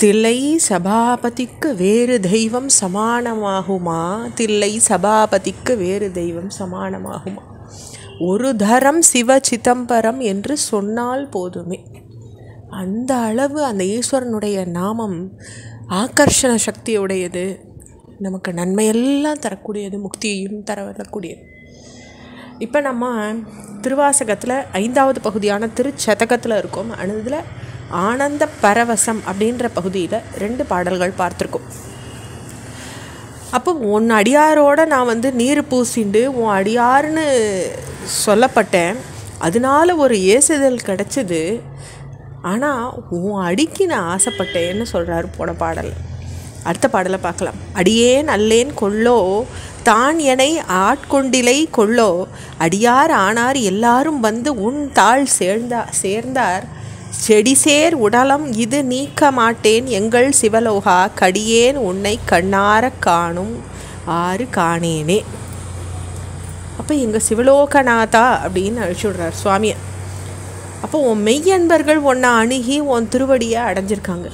தில்லை சபாபதிக்கு வேறு தெய்வம் சமானமாகுமா? தில்லை சபாபதிக்கு வேறு தெய்வம் சமானமாகுமா? ஒரு தரம் சிவ சிதம்பரம் என்று சொன்னால் போதுமே. அந்த அளவு அந்த ஈஸ்வரனுடைய நாமம் ஆகர்ஷண சக்தியுடையது, நமக்கு நன்மையெல்லாம் தரக்கூடியது, முக்தியையும் தர வரக்கூடியது. இப்போ நம்ம திருவாசகத்தில் 5வது பகுதியான திருச்சதகத்தில் இருக்கோம். அதில் ஆனந்த பரவசம் அப்படின்ற பகுதியில் 2 பாடல்கள் பார்த்துருக்கோம். அப்போ உன் அடியாரோடு நான் நீர் பூசிண்டு உன் அடியார்னு சொல்லப்பட்டேன், அதனால ஒரு ஏசுதல் கிடச்சிது. ஆனால் உன் அடிக்கு நான் ஆசைப்பட்டேன்னு சொல்கிறாரு போன பாடல். அடுத்த பாடலை பார்க்கலாம். அடியேன் அல்லேன் கொள்ளோ தான் எனை ஆட்கொண்டிலை கொள்ளோ, அடியார் ஆனார் எல்லாரும் உன் தாள் சேர்ந்தார், செடிசேர் உடலம் இது நீக்க மாட்டேன் எங்கள் சிவலோகா, கடியேன் உன்னை கண்ணார காணும் ஆறு காணேனே. அப்போ எங்கள் சிவலோகநாதா அப்படின்னு அழிச்சு விடுறார் சுவாமியை. அப்போ உன் மெய்யன்பர்கள் உன்னை அணுகி உன் திருவடியை அடைஞ்சிருக்காங்க.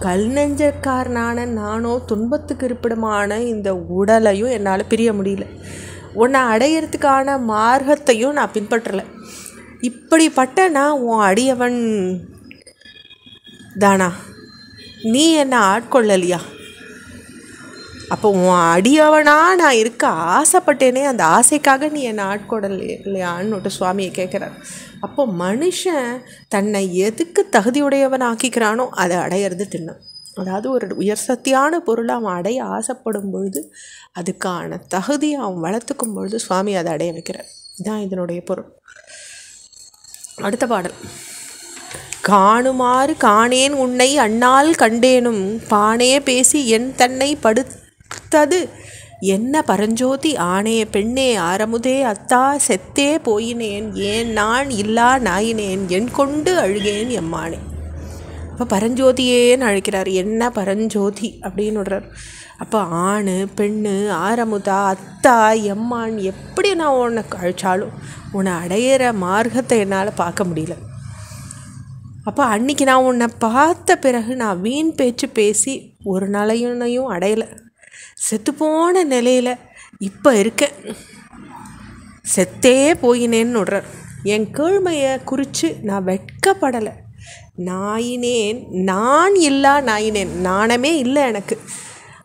கல் நெஞ்சக்காரனான நானோ துன்பத்துக்கு இருப்பிடமான இந்த உடலையும் என்னால் பிரிய முடியல, உன்னை அடையிறதுக்கான மார்க்கத்தையும் நான் பின்பற்றலை. இப்படிப்பட்ட நான் உன் அடியவன் தானா? நீ என்னை ஆட்கொள்ளலையா? அப்போ உன் அடியவனாக நான் இருக்க ஆசைப்பட்டேனே, அந்த ஆசைக்காக நீ என்னை ஆட்கொள்ளலையான்னு சுவாமியை கேட்குறார். அப்போ மனுஷன் தன்னை எதுக்கு தகுதியுடையவன் ஆக்கிக்கிறானோ அதை அடையிறது தின்னும். அதாவது ஒரு உயர் சக்தியான பொருளை அவன் அடைய ஆசைப்படும் பொழுது அதுக்கான தகுதியை அவன் வளர்த்துக்கும் பொழுது சுவாமி அதை அடைய வைக்கிறார். இதுதான் இதனுடைய பொருள். அடுத்த பாடல். காணுமாறு காணேன் உன்னை அண்ணால் கண்டேனும், பானே பேசி என் தன்னை படுத்தது என்ன பரஞ்சோதி, ஆனே பெண்ணே ஆரமுதே அத்தா செத்தே போயினேன், ஏன் நான் இல்லா நாயினேன் என் கொண்டு அழுகேன் எம்மானே. அப்போ பரஞ்சோதியேன்னு அழைக்கிறார். என்ன பரஞ்சோதி அப்படின்னு விடுறார். அப்போ ஆணு பெண்ணு ஆரமுதா அத்தா எம்மான் எப்படி நான் உன்னை அழைச்சாலும் உன்னை அடையிற மார்க்கத்தை என்னால் பார்க்க முடியல. அப்போ அன்றைக்கி நான் உன்னை பார்த்த பிறகு நான் வீண் பேச்சு பேசி ஒரு நலையுனையும் அடையலை. செத்துப்போன நிலையில் இப்போ இருக்கேன், செத்தே போயினேன்னு விடுறார். என் கேழ்மையை குறித்து நான் வெட்கப்படலை. நாயினேன், நான் இல்லா நாயினேன், நாணமே இல்லை எனக்கு.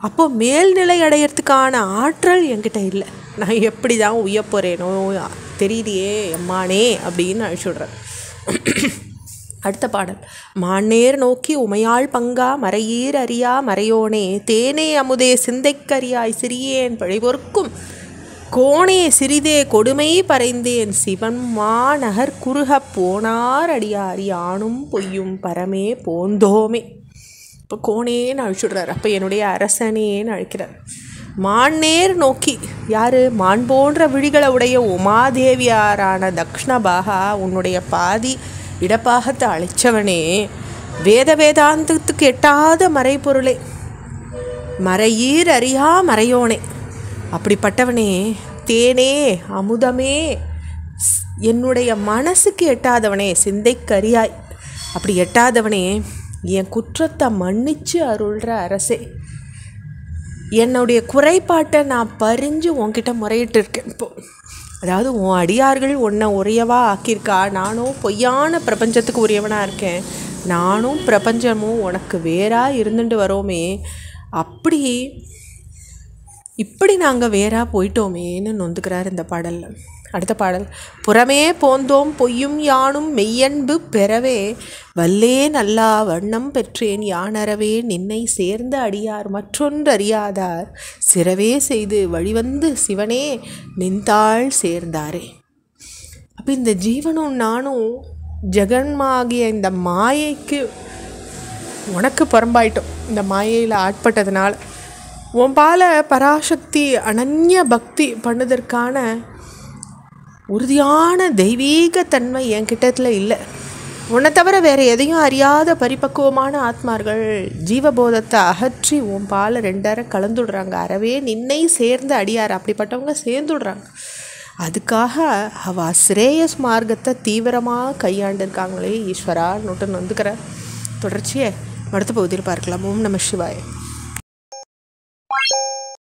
அப்போது மேல்நிலை அடையிறதுக்கான ஆற்றல் என்கிட்ட இல்லை. நான் எப்படி தான் உய்ய போகிறேனோ தெரியலையே எம்மானே அப்படின்னு அழிச்சு விட்றேன். அடுத்த பாடல். மானேர் நோக்கி உமையாள் பங்கா மறையீர் அறியா மறையோனே, தேனே அமுதே சிந்தைக்கரியாய் சிறியேன் பழிபொறுக்கும் கோணே சிறிதே கொடுமை பறைந்தேன், சிவன் மாநகர் குறுக போனார் அடியார் யானும் பொய்யும் பரமே போந்தோமே. இப்போ கோணேன்னு அழிச்சுடுறார். அப்போ என்னுடைய அரசனேன்னு அழைக்கிறார். மான்னேர் நோக்கி, யார்? மான் போன்ற விழிகளை உடைய உமாதேவியாரான தக்ஷணபாகா, உன்னுடைய பாதி இடப்பாகத்தை அழைச்சவனே, வேதாந்தத்துக்கு எட்டாத மறைப்பொருளே, மறையீர் அறியா மறையோனே, அப்படிப்பட்டவனே, தேனே அமுதமே, என்னுடைய மனசுக்கு எட்டாதவனே, சிந்தைக்கரியாய் அப்படி எட்டாதவனே, என் குற்றத்தை மன்னிச்சு அருள்ற அரசே, என்னுடைய குறைபாட்டை நான் பறிஞ்சு உன்கிட்ட முறையிட்டு இருக்கேன். இப்போது அதாவது உன் அடியார்கள் உன்னை உரியவா ஆக்கியிருக்கா, நானும் பொய்யான பிரபஞ்சத்துக்கு உரியவனாக இருக்கேன், நானும் பிரபஞ்சமும் உனக்கு வேறாக இருந்துட்டு வரோமே, இப்படி நாங்கள் வேறாக போயிட்டோமேன்னு நொந்துக்கிறார் இந்த பாடலில். அடுத்த பாடல். புறமே போந்தோம் பொய்யும் யானும் மெய்யன்பு பெறவே, வல்லே நல்லா வண்ணம் பெற்றேன் யானறவே, நின்னை சேர்ந்த அடியார் மற்றொன்று அறியாதார், சிறவே செய்து வழிவந்து சிவனே நின்றாள் சேர்ந்தாரே. அப்போ இந்த ஜீவனும் நானும் ஜெகன்மாகிய இந்த மாயைக்கு உனக்கு புறம்பாயிட்டோம். இந்த மாயையில் ஆட்பட்டதுனால உன் பால பராசக்தி அனன்ய பக்தி பண்ணுவதற்கான உறுதியான தெய்வீக தன்மை என்கிட்டத்தில் இல்லை. உன்னை தவிர வேறு எதையும் அறியாத பரிபக்குவமான ஆத்மார்கள் ஜீவபோதத்தை அகற்றி உன் பாலை 2 கலந்துடுறாங்க. அறவே நின்னை சேர்ந்த அடியார் அப்படிப்பட்டவங்க சேர்ந்துடுறாங்க. அதுக்காக அவள் ஸ்ரேயஸ் மார்க்கத்தை தீவிரமாக கையாண்டிருக்காங்களே ஈஸ்வரா நோட்டுன்னு வந்துக்கிற தொடர்ச்சியை அடுத்த பகுதியில் பார்க்கலாம். ஓம் நம சிவாய.